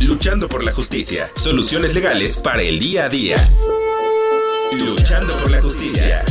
Luchando por la justicia. Soluciones legales para el día a día. Luchando por la justicia.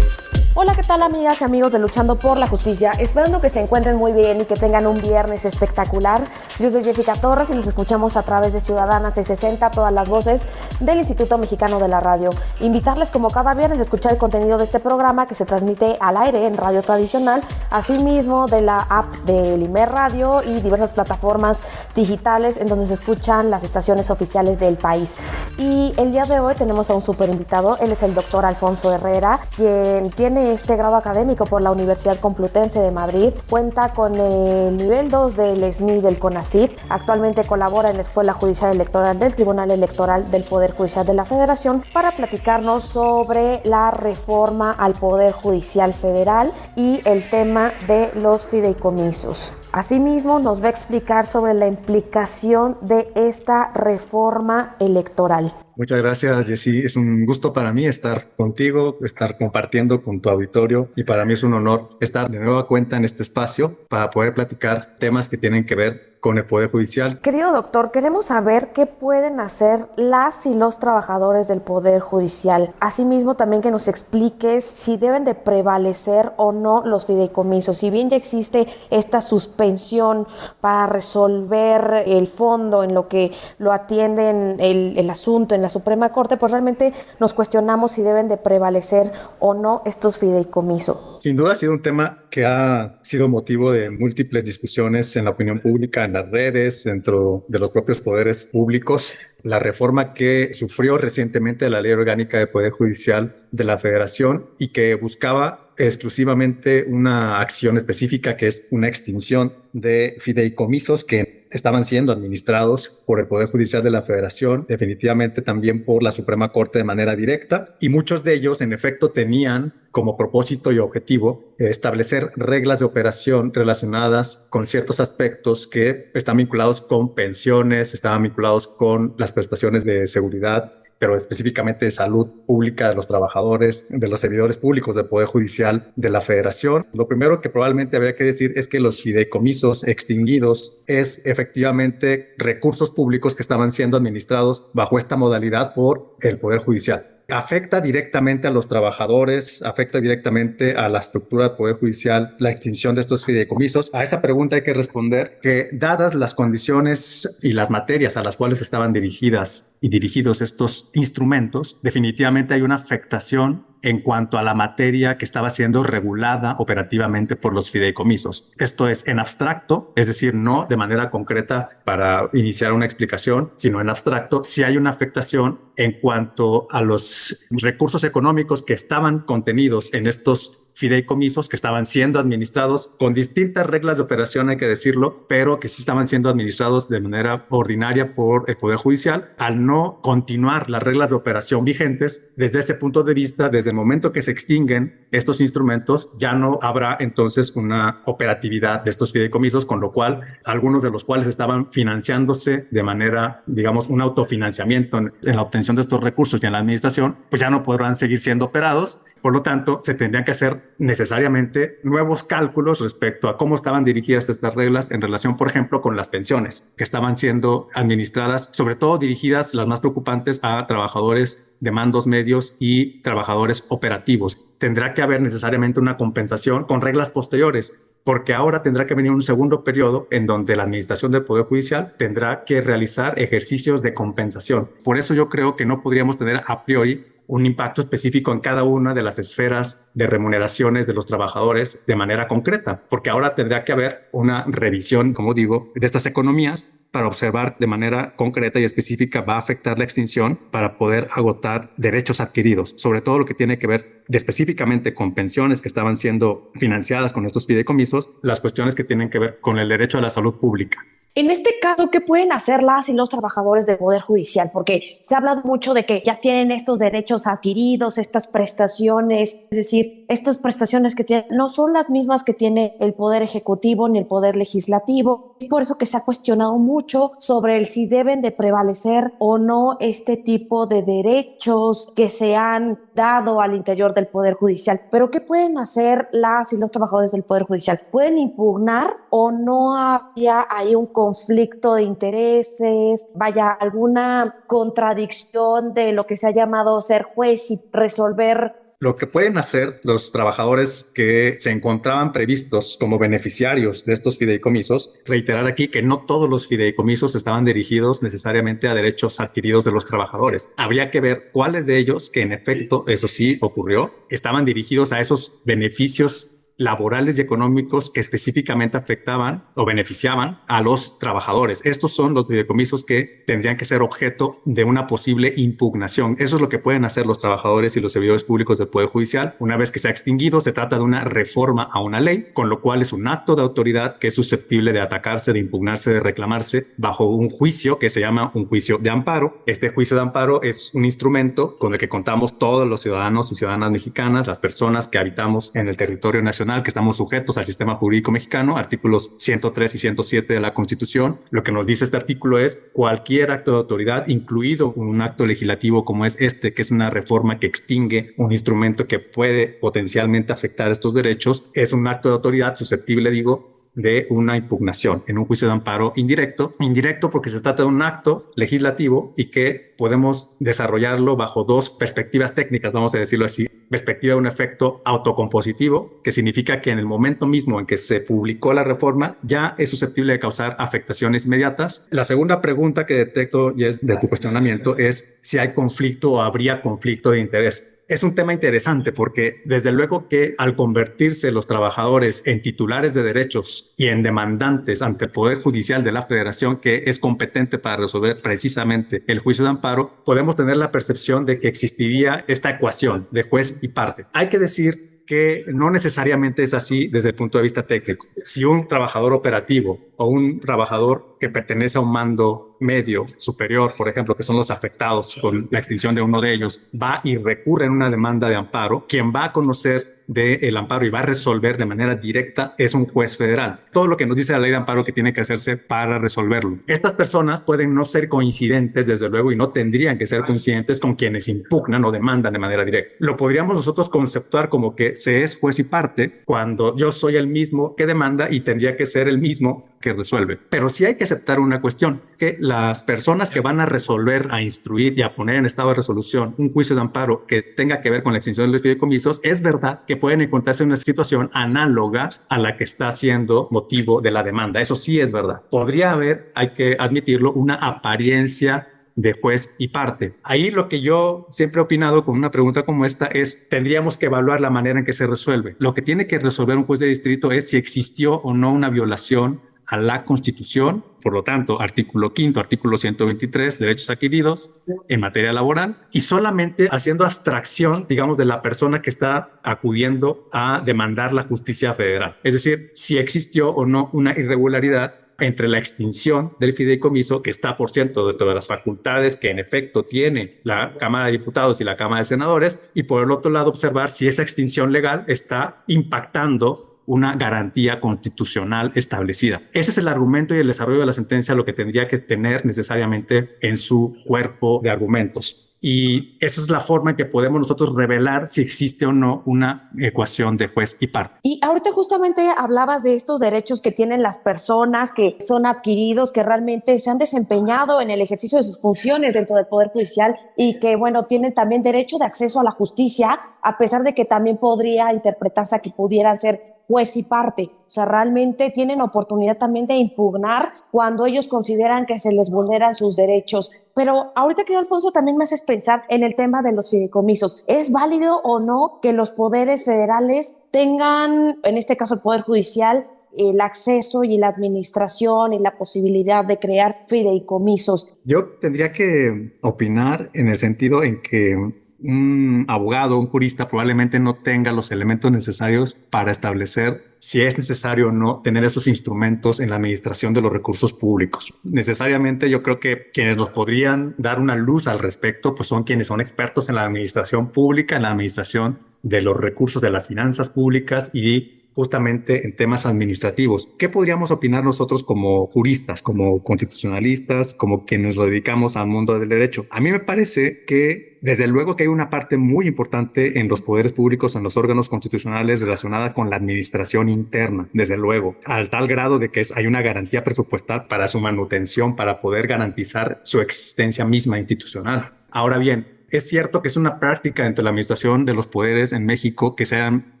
Hola, ¿qué tal, amigas y amigos de Luchando por la Justicia? Esperando que se encuentren muy bien y que tengan un viernes espectacular. Yo soy Jessica Torres y los escuchamos a través de Ciudadana 660, todas las voces del Instituto Mexicano de la Radio. Invitarles como cada viernes a escuchar el contenido de este programa que se transmite al aire en radio tradicional, asimismo de la app de Limer Radio y diversas plataformas digitales en donde se escuchan las estaciones oficiales del país. Y el día de hoy tenemos a un súper invitado. Él es el doctor Alfonso Herrera, quien tiene este grado académico por la Universidad Complutense de Madrid, cuenta con el nivel 2 del SNI del CONACYT, actualmente colabora en la Escuela Judicial Electoral del Tribunal Electoral del Poder Judicial de la Federación para platicarnos sobre la reforma al Poder Judicial Federal y el tema de los fideicomisos. Asimismo, nos va a explicar sobre la implicación de esta reforma electoral. Muchas gracias, Jessy. Es un gusto para mí estar contigo, estar compartiendo con tu auditorio, y para mí es un honor estar de nueva cuenta en este espacio para poder platicar temas que tienen que ver con el Poder Judicial. Querido doctor, queremos saber qué pueden hacer las y los trabajadores del Poder Judicial. Asimismo, también que nos expliques si deben de prevalecer o no los fideicomisos. Si bien ya existe esta suspensión para resolver el fondo en lo que lo atienden el asunto en la Suprema Corte, pues realmente nos cuestionamos si deben de prevalecer o no estos fideicomisos. Sin duda ha sido un tema que ha sido motivo de múltiples discusiones en la opinión pública, en las redes, dentro de los propios poderes públicos. La reforma que sufrió recientemente la Ley Orgánica de Poder Judicial de la Federación y que buscaba exclusivamente una acción específica, que es una extinción de fideicomisos que estaban siendo administrados por el Poder Judicial de la Federación, definitivamente también por la Suprema Corte de manera directa, y muchos de ellos en efecto tenían como propósito y objetivo establecer reglas de operación relacionadas con ciertos aspectos que están vinculados con pensiones, estaban vinculados con las prestaciones de seguridad, pero específicamente de salud pública de los trabajadores, de los servidores públicos del Poder Judicial de la Federación. Lo primero que probablemente habría que decir es que los fideicomisos extinguidos es efectivamente recursos públicos que estaban siendo administrados bajo esta modalidad por el Poder Judicial. Afecta directamente a los trabajadores, afecta directamente a la estructura del Poder Judicial la extinción de estos fideicomisos. A esa pregunta hay que responder que, dadas las condiciones y las materias a las cuales estaban dirigidas y dirigidos estos instrumentos, definitivamente hay una afectación en cuanto a la materia que estaba siendo regulada operativamente por los fideicomisos. Esto es en abstracto, es decir, no de manera concreta para iniciar una explicación, sino en abstracto, si hay una afectación en cuanto a los recursos económicos que estaban contenidos en estos fideicomisos, que estaban siendo administrados con distintas reglas de operación, hay que decirlo, pero que sí estaban siendo administrados de manera ordinaria por el Poder Judicial. Al no continuar las reglas de operación vigentes, desde ese punto de vista, desde el momento que se extinguen estos instrumentos, ya no habrá entonces una operatividad de estos fideicomisos, con lo cual algunos de los cuales estaban financiándose de manera, digamos, un autofinanciamiento en la obtención de estos recursos y en la administración, pues ya no podrán seguir siendo operados. Por lo tanto, se tendrían que hacer necesariamente nuevos cálculos respecto a cómo estaban dirigidas estas reglas en relación, por ejemplo, con las pensiones que estaban siendo administradas, sobre todo dirigidas, las más preocupantes, a trabajadores de mandos medios y trabajadores operativos. Tendrá que haber necesariamente una compensación con reglas posteriores, porque ahora tendrá que venir un segundo periodo en donde la administración del Poder Judicial tendrá que realizar ejercicios de compensación. Por eso yo creo que no podríamos tener a priori un impacto específico en cada una de las esferas de remuneraciones de los trabajadores de manera concreta, porque ahora tendrá que haber una revisión, como digo, de estas economías para observar de manera concreta y específica va a afectar la extinción para poder agotar derechos adquiridos, sobre todo lo que tiene que ver específicamente con pensiones que estaban siendo financiadas con estos fideicomisos, las cuestiones que tienen que ver con el derecho a la salud pública. En este caso, ¿qué pueden hacer las y los trabajadores del Poder Judicial? Porque se ha hablado mucho de que ya tienen estos derechos adquiridos, estas prestaciones, es decir, estas prestaciones que tienen no son las mismas que tiene el Poder Ejecutivo ni el Poder Legislativo. Es por eso que se ha cuestionado mucho sobre el si deben de prevalecer o no este tipo de derechos que se han dado al interior del Poder Judicial. Pero ¿qué pueden hacer las y los trabajadores del Poder Judicial? ¿Pueden impugnar o no había ahí un conflicto de intereses, vaya, alguna contradicción de lo que se ha llamado ser juez y resolver? Lo que pueden hacer los trabajadores que se encontraban previstos como beneficiarios de estos fideicomisos, reiterar aquí que no todos los fideicomisos estaban dirigidos necesariamente a derechos adquiridos de los trabajadores. Habría que ver cuáles de ellos, que en efecto, eso sí ocurrió, estaban dirigidos a esos beneficios laborales y económicos que específicamente afectaban o beneficiaban a los trabajadores. Estos son los fideicomisos que tendrían que ser objeto de una posible impugnación. Eso es lo que pueden hacer los trabajadores y los servidores públicos del Poder Judicial. Una vez que se ha extinguido, se trata de una reforma a una ley, con lo cual es un acto de autoridad que es susceptible de atacarse, de impugnarse, de reclamarse bajo un juicio que se llama un juicio de amparo. Este juicio de amparo es un instrumento con el que contamos todos los ciudadanos y ciudadanas mexicanas, las personas que habitamos en el territorio nacional, que estamos sujetos al sistema jurídico mexicano, artículos 103 y 107 de la Constitución. Lo que nos dice este artículo es cualquier acto de autoridad, incluido un acto legislativo como es este, que es una reforma que extingue un instrumento que puede potencialmente afectar estos derechos, es un acto de autoridad susceptible, digo, de una impugnación en un juicio de amparo indirecto. Indirecto porque se trata de un acto legislativo y que podemos desarrollarlo bajo dos perspectivas técnicas, vamos a decirlo así. Perspectiva de un efecto autocompositivo, que significa que en el momento mismo en que se publicó la reforma ya es susceptible de causar afectaciones inmediatas. La segunda pregunta que detecto, y es de tu cuestionamiento, es si hay conflicto o habría conflicto de interés. Es un tema interesante porque desde luego que al convertirse los trabajadores en titulares de derechos y en demandantes ante el Poder Judicial de la Federación, que es competente para resolver precisamente el juicio de amparo, podemos tener la percepción de que existiría esta ecuación de juez y parte. Hay que decir que no necesariamente es así desde el punto de vista técnico. Si un trabajador operativo o un trabajador que pertenece a un mando medio superior, por ejemplo, que son los afectados con la extinción de uno de ellos, va y recurre en una demanda de amparo, quien va a conocer del amparo y va a resolver de manera directa es un juez federal. Todo lo que nos dice la ley de amparo que tiene que hacerse para resolverlo. Estas personas pueden no ser coincidentes, desde luego, y no tendrían que ser coincidentes con quienes impugnan o demandan de manera directa. Lo podríamos nosotros conceptuar como que se es juez y parte cuando yo soy el mismo que demanda y tendría que ser el mismo que resuelve. Pero sí hay que aceptar una cuestión, que las personas que van a resolver, a instruir y a poner en estado de resolución un juicio de amparo que tenga que ver con la extinción de los fideicomisos, es verdad que pueden encontrarse en una situación análoga a la que está siendo motivo de la demanda. Eso sí es verdad. Podría haber, hay que admitirlo, una apariencia de juez y parte. Ahí lo que yo siempre he opinado con una pregunta como esta es, tendríamos que evaluar la manera en que se resuelve. Lo que tiene que resolver un juez de distrito es si existió o no una violación a la Constitución, por lo tanto, artículo 5, artículo 123, derechos adquiridos en materia laboral, y solamente haciendo abstracción, digamos, de la persona que está acudiendo a demandar la justicia federal. Es decir, si existió o no una irregularidad entre la extinción del fideicomiso, que está, por cierto, dentro de las facultades que en efecto tiene la Cámara de Diputados y la Cámara de Senadores, y por el otro lado observar si esa extinción legal está impactando una garantía constitucional establecida. Ese es el argumento y el desarrollo de la sentencia, lo que tendría que tener necesariamente en su cuerpo de argumentos. Y esa es la forma en que podemos nosotros revelar si existe o no una ecuación de juez y parte. Y ahorita justamente hablabas de estos derechos que tienen las personas que son adquiridos, que realmente se han desempeñado en el ejercicio de sus funciones dentro del Poder Judicial y que, bueno, tienen también derecho de acceso a la justicia, a pesar de que también podría interpretarse a que pudieran ser juez y parte. O sea, realmente tienen oportunidad también de impugnar cuando ellos consideran que se les vulneran sus derechos. Pero ahorita, querido Alfonso, también me haces pensar en el tema de los fideicomisos. ¿Es válido o no que los poderes federales tengan, en este caso el Poder Judicial, el acceso y la administración y la posibilidad de crear fideicomisos? Yo tendría que opinar en el sentido en que un abogado, un jurista probablemente no tenga los elementos necesarios para establecer si es necesario o no tener esos instrumentos en la administración de los recursos públicos. Necesariamente yo creo que quienes nos podrían dar una luz al respecto pues son quienes son expertos en la administración pública, en la administración de los recursos de las finanzas públicas y justamente en temas administrativos. ¿Qué podríamos opinar nosotros como juristas, como constitucionalistas, como quienes nos dedicamos al mundo del derecho? A mí me parece que desde luego que hay una parte muy importante en los poderes públicos, en los órganos constitucionales relacionada con la administración interna, desde luego, al tal grado de que hay una garantía presupuestal para su manutención, para poder garantizar su existencia misma institucional. Ahora bien, es cierto que es una práctica dentro de la administración de los poderes en México que se han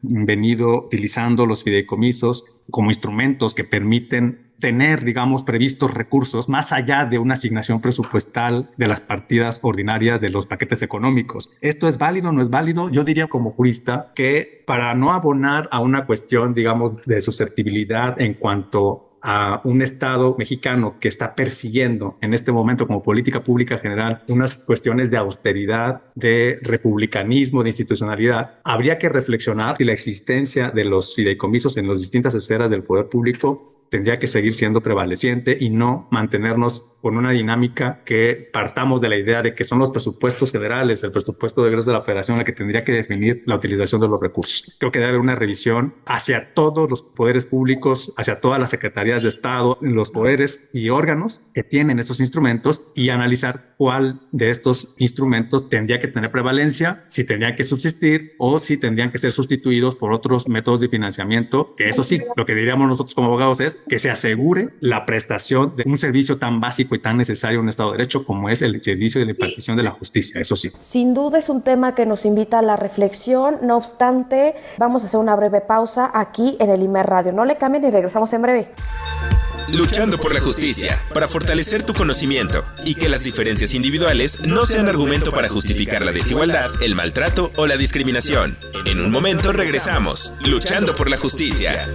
venido utilizando los fideicomisos como instrumentos que permiten tener, digamos, previstos recursos más allá de una asignación presupuestal de las partidas ordinarias de los paquetes económicos. ¿Esto es válido o no es válido? Yo diría como jurista que para no abonar a una cuestión, digamos, de susceptibilidad en cuanto a un Estado mexicano que está persiguiendo en este momento como política pública general unas cuestiones de austeridad, de republicanismo, de institucionalidad, habría que reflexionar si la existencia de los fideicomisos en las distintas esferas del poder público tendría que seguir siendo prevaleciente y no mantenernos con una dinámica que partamos de la idea de que son los presupuestos generales, el presupuesto de egresos de la Federación, el que tendría que definir la utilización de los recursos. Creo que debe haber una revisión hacia todos los poderes públicos, hacia todas las secretarías de Estado, los poderes y órganos que tienen estos instrumentos y analizar cuál de estos instrumentos tendría que tener prevalencia, si tendrían que subsistir o si tendrían que ser sustituidos por otros métodos de financiamiento, que eso sí, lo que diríamos nosotros como abogados es que se asegure la prestación de un servicio tan básico y tan necesario en un Estado de Derecho como es el servicio de la impartición de la justicia, eso sí. Sin duda es un tema que nos invita a la reflexión, no obstante, vamos a hacer una breve pausa aquí en el Imer Radio. No le cambien y regresamos en breve. Luchando por la justicia, para fortalecer tu conocimiento y que las diferencias individuales no sean argumento para justificar la desigualdad, el maltrato o la discriminación. En un momento regresamos, Luchando por la justicia.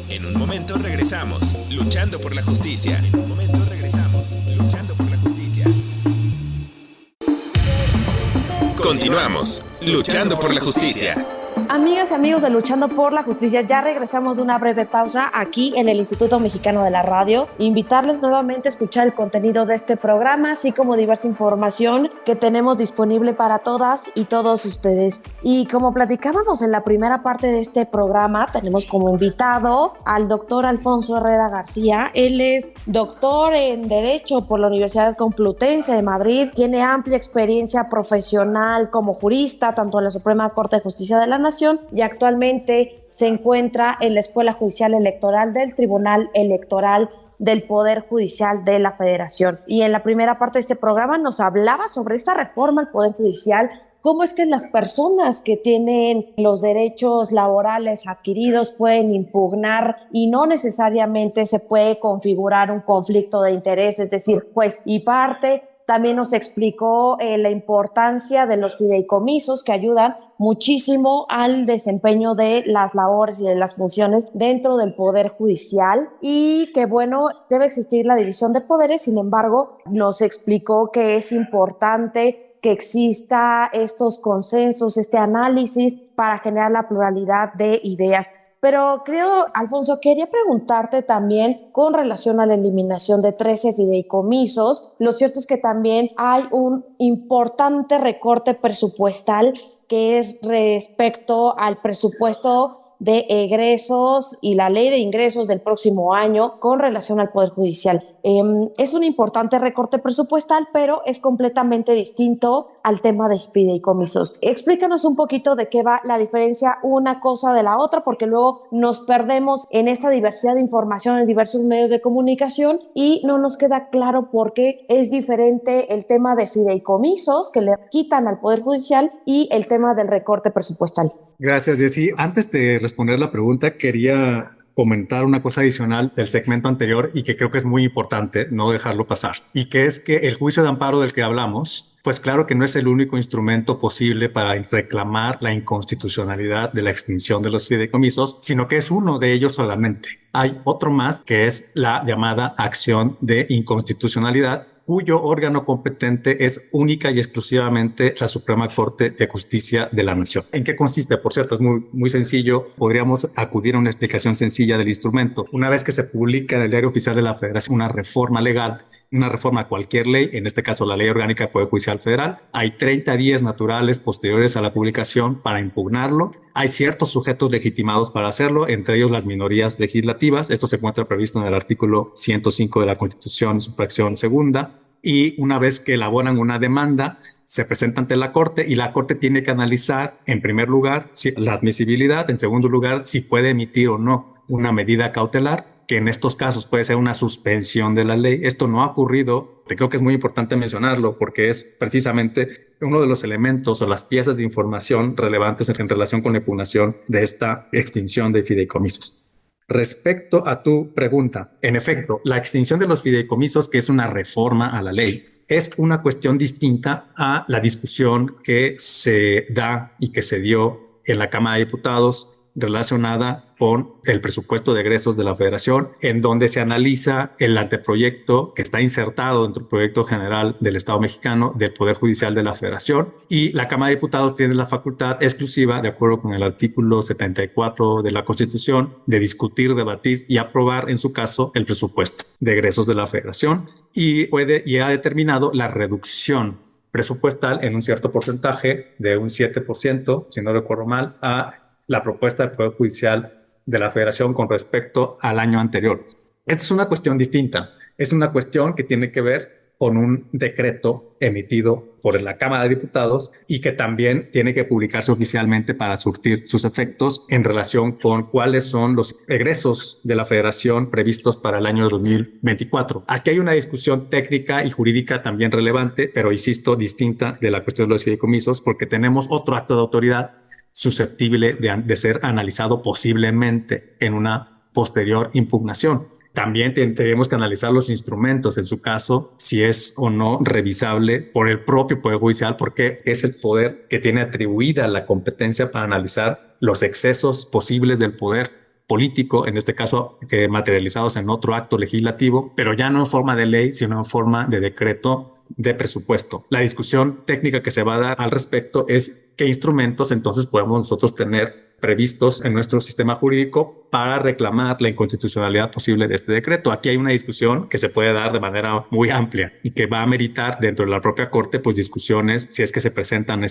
En un momento regresamos, Luchando por la justicia. En un momento regresamos, Luchando por la justicia. Continuamos, Luchando por la justicia. Amigas y amigos de Luchando por la Justicia, ya regresamos de una breve pausa aquí en el Instituto Mexicano de la Radio. Invitarles nuevamente a escuchar el contenido de este programa, así como diversa información que tenemos disponible para todas y todos ustedes. Y como platicábamos en la primera parte de este programa, tenemos como invitado al doctor Alfonso Herrera García. Él es doctor en Derecho por la Universidad Complutense de Madrid, tiene amplia experiencia profesional como jurista, tanto en la Suprema Corte de Justicia de la Nación y actualmente se encuentra en la Escuela Judicial Electoral del Tribunal Electoral del Poder Judicial de la Federación. Y en la primera parte de este programa nos hablaba sobre esta reforma al Poder Judicial, cómo es que las personas que tienen los derechos laborales adquiridos pueden impugnar y no necesariamente se puede configurar un conflicto de interés, es decir, juez y parte. También nos explicó la importancia de los fideicomisos que ayudan muchísimo al desempeño de las labores y de las funciones dentro del Poder Judicial y que, bueno, debe existir la división de poderes. Sin embargo, nos explicó que es importante que exista estos consensos, este análisis para generar la pluralidad de ideas. Pero creo, Alfonso, quería preguntarte también con relación a la eliminación de 13 fideicomisos. Lo cierto es que también hay un importante recorte presupuestal que es respecto al presupuesto de egresos y la ley de ingresos del próximo año con relación al Poder Judicial. Es un importante recorte presupuestal, pero es completamente distinto al tema de fideicomisos. Explícanos un poquito de qué va la diferencia una cosa de la otra, porque luego nos perdemos en esta diversidad de información en diversos medios de comunicación y no nos queda claro por qué es diferente el tema de fideicomisos que le quitan al Poder Judicial y el tema del recorte presupuestal. Gracias, Jessy. Antes de responder la pregunta, quería comentar una cosa adicional del segmento anterior y que creo que es muy importante no dejarlo pasar. Y que es que el juicio de amparo del que hablamos, pues claro que no es el único instrumento posible para reclamar la inconstitucionalidad de la extinción de los fideicomisos, sino que es uno de ellos solamente. Hay otro más que es la llamada acción de inconstitucionalidad, cuyo órgano competente es única y exclusivamente la Suprema Corte de Justicia de la Nación. ¿En qué consiste? Por cierto, es muy sencillo. Podríamos acudir a una explicación sencilla del instrumento. Una vez que se publica en el Diario Oficial de la Federación una reforma legal una reforma a cualquier ley, en este caso la Ley Orgánica del Poder Judicial Federal, hay 30 días naturales posteriores a la publicación para impugnarlo. Hay ciertos sujetos legitimados para hacerlo, entre ellos las minorías legislativas. Esto se encuentra previsto en el artículo 105 de la Constitución, su fracción segunda. Y una vez que elaboran una demanda, se presenta ante la Corte y la Corte tiene que analizar, en primer lugar, la admisibilidad, en segundo lugar, si puede emitir o no una medida cautelar, que en estos casos puede ser una suspensión de la ley. Esto no ha ocurrido, creo que es muy importante mencionarlo porque es precisamente uno de los elementos o las piezas de información relevantes en relación con la impugnación de esta extinción de fideicomisos. Respecto a tu pregunta, en efecto, la extinción de los fideicomisos, que es una reforma a la ley, es una cuestión distinta a la discusión que se da y que se dio en la Cámara de Diputados relacionada con el presupuesto de egresos de la Federación, en donde se analiza el anteproyecto que está insertado dentro del proyecto general del Estado mexicano del Poder Judicial de la Federación, y la Cámara de Diputados tiene la facultad exclusiva, de acuerdo con el artículo 74 de la Constitución, de discutir, debatir y aprobar, en su caso, el presupuesto de egresos de la Federación, y ha determinado la reducción presupuestal en un cierto porcentaje, de un 7%, si no recuerdo mal, a la propuesta del Poder Judicial de la Federación con respecto al año anterior. Esta es una cuestión distinta. Es una cuestión que tiene que ver con un decreto emitido por la Cámara de Diputados y que también tiene que publicarse oficialmente para surtir sus efectos en relación con cuáles son los egresos de la Federación previstos para el año 2024. Aquí hay una discusión técnica y jurídica también relevante, pero insisto, distinta de la cuestión de los fideicomisos, porque tenemos otro acto de autoridad susceptible de ser analizado posiblemente en una posterior impugnación. También tendríamos que analizar los instrumentos, en su caso, si es o no revisable por el propio Poder Judicial, porque es el poder que tiene atribuida la competencia para analizar los excesos posibles del poder político, en este caso que materializados en otro acto legislativo, pero ya no en forma de ley, sino en forma de decreto de presupuesto. La discusión técnica que se va a dar al respecto es qué instrumentos entonces podemos nosotros tener previstos en nuestro sistema jurídico para reclamar la inconstitucionalidad posible de este decreto. Aquí hay una discusión que se puede dar de manera muy amplia y que va a meritar dentro de la propia Corte pues discusiones si es que se presentan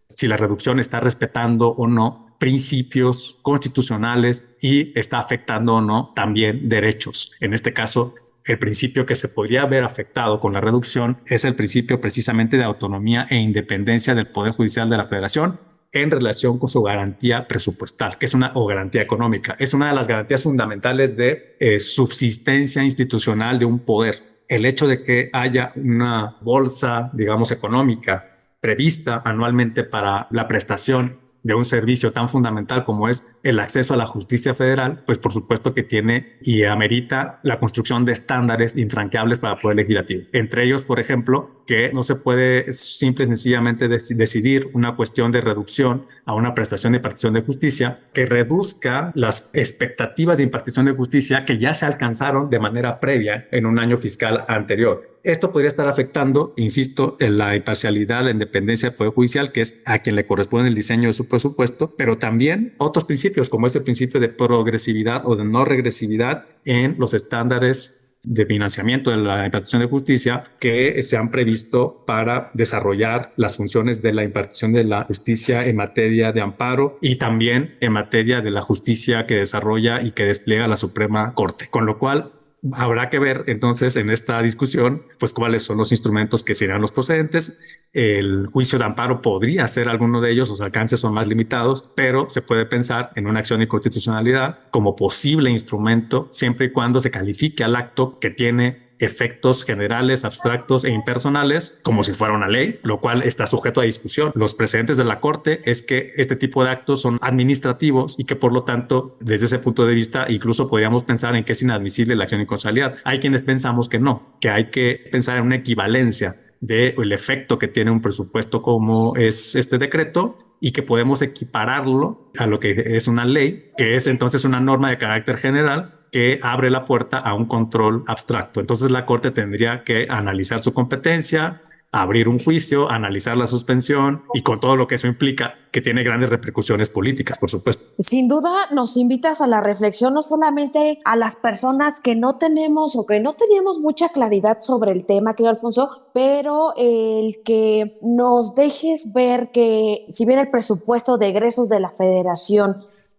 si la reducción está respetando o no principios constitucionales y está afectando o no también derechos. En este caso, el principio que se podría haber afectado con la reducción es el principio precisamente de autonomía e independencia del Poder Judicial de la Federación en relación con su garantía presupuestal, que es o garantía económica. Es una de las garantías fundamentales de subsistencia institucional de un poder. El hecho de que haya una bolsa, digamos, económica prevista anualmente para la prestación de un servicio tan fundamental como es el acceso a la justicia federal, pues por supuesto que tiene y amerita la construcción de estándares infranqueables para el Poder Legislativo. Entre ellos, por ejemplo, que no se puede simple y sencillamente decidir una cuestión de reducción a una prestación de impartición de justicia que reduzca las expectativas de impartición de justicia que ya se alcanzaron de manera previa en un año fiscal anterior. Esto podría estar afectando, insisto, en la imparcialidad, la independencia del Poder Judicial, que es a quien le corresponde el diseño de su presupuesto, pero también otros principios, como es el principio de progresividad o de no regresividad en los estándares de financiamiento de la impartición de justicia que se han previsto para desarrollar las funciones de la impartición de la justicia en materia de amparo y también en materia de la justicia que desarrolla y que despliega la Suprema Corte. Con lo cual, habrá que ver entonces en esta discusión pues cuáles son los instrumentos que serán los procedentes. El juicio de amparo podría ser alguno de ellos, los alcances son más limitados, pero se puede pensar en una acción de inconstitucionalidad como posible instrumento siempre y cuando se califique al acto que tiene efectos generales, abstractos e impersonales, como si fuera una ley, lo cual está sujeto a discusión. Los precedentes de la Corte es que este tipo de actos son administrativos y que por lo tanto, desde ese punto de vista, incluso podríamos pensar en que es inadmisible la acción de inconstitucionalidad. Hay quienes pensamos que no, que hay que pensar en una equivalencia del efecto que tiene un presupuesto como es este decreto y que podemos equipararlo a lo que es una ley, que es entonces una norma de carácter general que abre la puerta a un control abstracto. Entonces la Corte tendría que analizar su competencia, abrir un juicio, analizar la suspensión y con todo lo que eso implica, que tiene grandes repercusiones políticas, por supuesto. Sin duda nos invitas a la reflexión, no solamente a las personas que no tenemos o que no teníamos mucha claridad sobre el tema, querido Alfonso, pero el que nos dejes ver que si bien el presupuesto de egresos de la Federación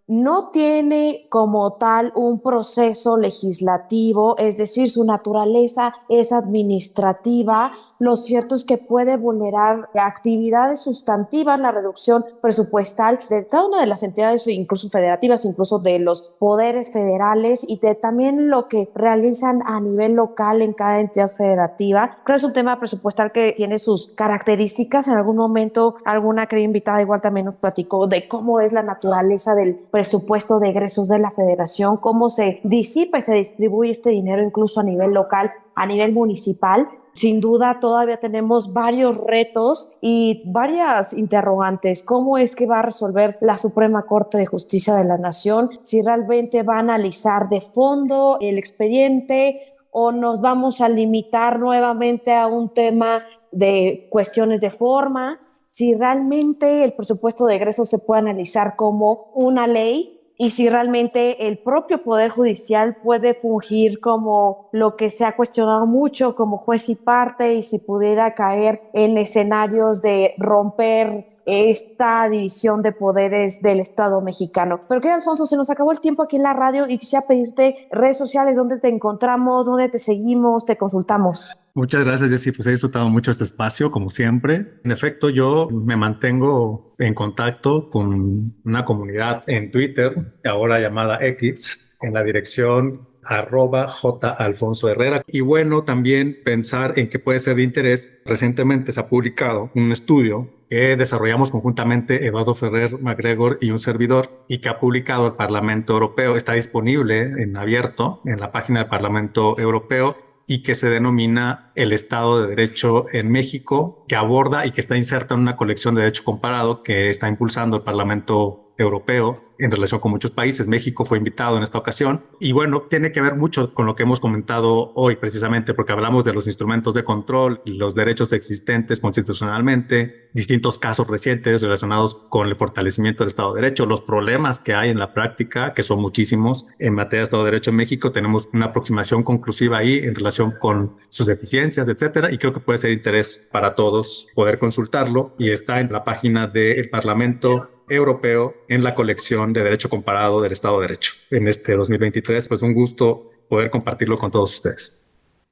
no tiene como tal un proceso legislativo, es decir, su naturaleza es administrativa, lo cierto es que puede vulnerar actividades sustantivas, la reducción presupuestal de cada una de las entidades, incluso federativas, incluso de los poderes federales y de también lo que realizan a nivel local en cada entidad federativa. Creo que es un tema presupuestal que tiene sus características. En algún momento alguna querida invitada igual también nos platicó de cómo es la naturaleza del presupuesto de egresos de la Federación, cómo se disipa y se distribuye este dinero incluso a nivel local, a nivel municipal. Sin duda todavía tenemos varios retos y varias interrogantes. ¿Cómo es que va a resolver la Suprema Corte de Justicia de la Nación? Si realmente va a analizar de fondo el expediente o nos vamos a limitar nuevamente a un tema de cuestiones de forma. Si realmente el presupuesto de egresos se puede analizar como una ley y si realmente el propio Poder Judicial puede fungir como lo que se ha cuestionado mucho, como juez y parte, y si pudiera caer en escenarios de romper esta división de poderes del Estado mexicano. Pero que Alfonso, se nos acabó el tiempo aquí en la radio y quisiera pedirte redes sociales, dónde te encontramos, dónde te seguimos, te consultamos. Muchas gracias, Jessy. Pues he disfrutado mucho este espacio, como siempre. En efecto, yo me mantengo en contacto con una comunidad en Twitter, ahora llamada X, en la dirección @jalfonsoherrera. Y bueno, también pensar en qué puede ser de interés. Recientemente se ha publicado un estudio que desarrollamos conjuntamente Eduardo Ferrer MacGregor y un servidor, y que ha publicado el Parlamento Europeo. Está disponible en abierto en la página del Parlamento Europeo y que se denomina El Estado de Derecho en México, que aborda y que está inserta en una colección de derecho comparado que está impulsando el Parlamento Europeo en relación con muchos países. México fue invitado en esta ocasión y bueno, tiene que ver mucho con lo que hemos comentado hoy, precisamente porque hablamos de los instrumentos de control y los derechos existentes constitucionalmente, distintos casos recientes relacionados con el fortalecimiento del Estado de Derecho, los problemas que hay en la práctica, que son muchísimos en materia de Estado de Derecho en México. Tenemos una aproximación conclusiva ahí en relación con sus deficiencias, etcétera, y creo que puede ser de interés para todos poder consultarlo, y está en la página del Parlamento Europeo en la colección de Derecho Comparado del Estado de Derecho en este 2023. Pues un gusto poder compartirlo con todos ustedes.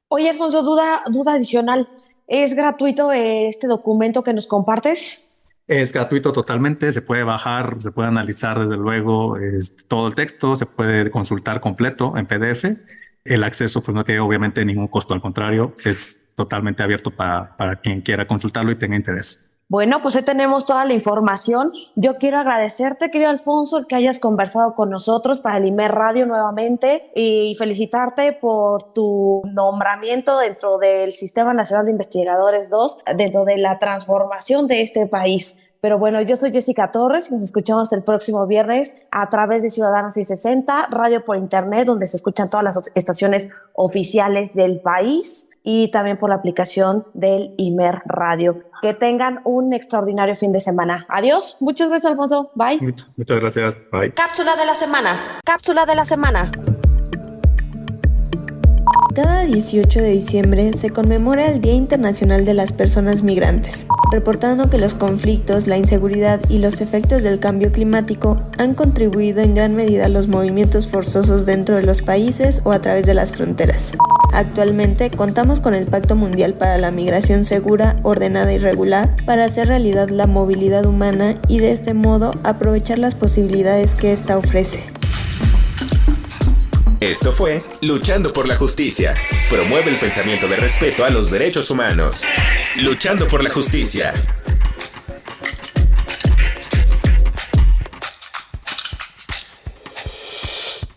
Oye, Alfonso, duda adicional. ¿Es gratuito este documento que nos compartes? Es gratuito totalmente, se puede bajar, se puede analizar desde luego todo el texto, se puede consultar completo en PDF. El acceso pues no tiene obviamente ningún costo, al contrario, es totalmente abierto para quien quiera consultarlo y tenga interés. Bueno, pues ahí tenemos toda la información. Yo quiero agradecerte, querido Alfonso, el que hayas conversado con nosotros para el IMER Radio nuevamente y felicitarte por tu nombramiento dentro del Sistema Nacional de Investigadores 2, dentro de la transformación de este país. Pero bueno, yo soy Jessica Torres y nos escuchamos el próximo viernes a través de Ciudadana 660, radio por internet, donde se escuchan todas las estaciones oficiales del país y también por la aplicación del IMER Radio. Que tengan un extraordinario fin de semana. Adiós. Muchas gracias, Alfonso. Bye. Muchas gracias. Bye. Cápsula de la semana. Cápsula de la semana. Cada 18 de diciembre se conmemora el Día Internacional de las Personas Migrantes, reportando que los conflictos, la inseguridad y los efectos del cambio climático han contribuido en gran medida a los movimientos forzosos dentro de los países o a través de las fronteras. Actualmente contamos con el Pacto Mundial para la Migración Segura, Ordenada y Regular para hacer realidad la movilidad humana y de este modo aprovechar las posibilidades que ésta ofrece. Esto fue Luchando por la Justicia. Promueve el pensamiento de respeto a los derechos humanos. Luchando por la Justicia.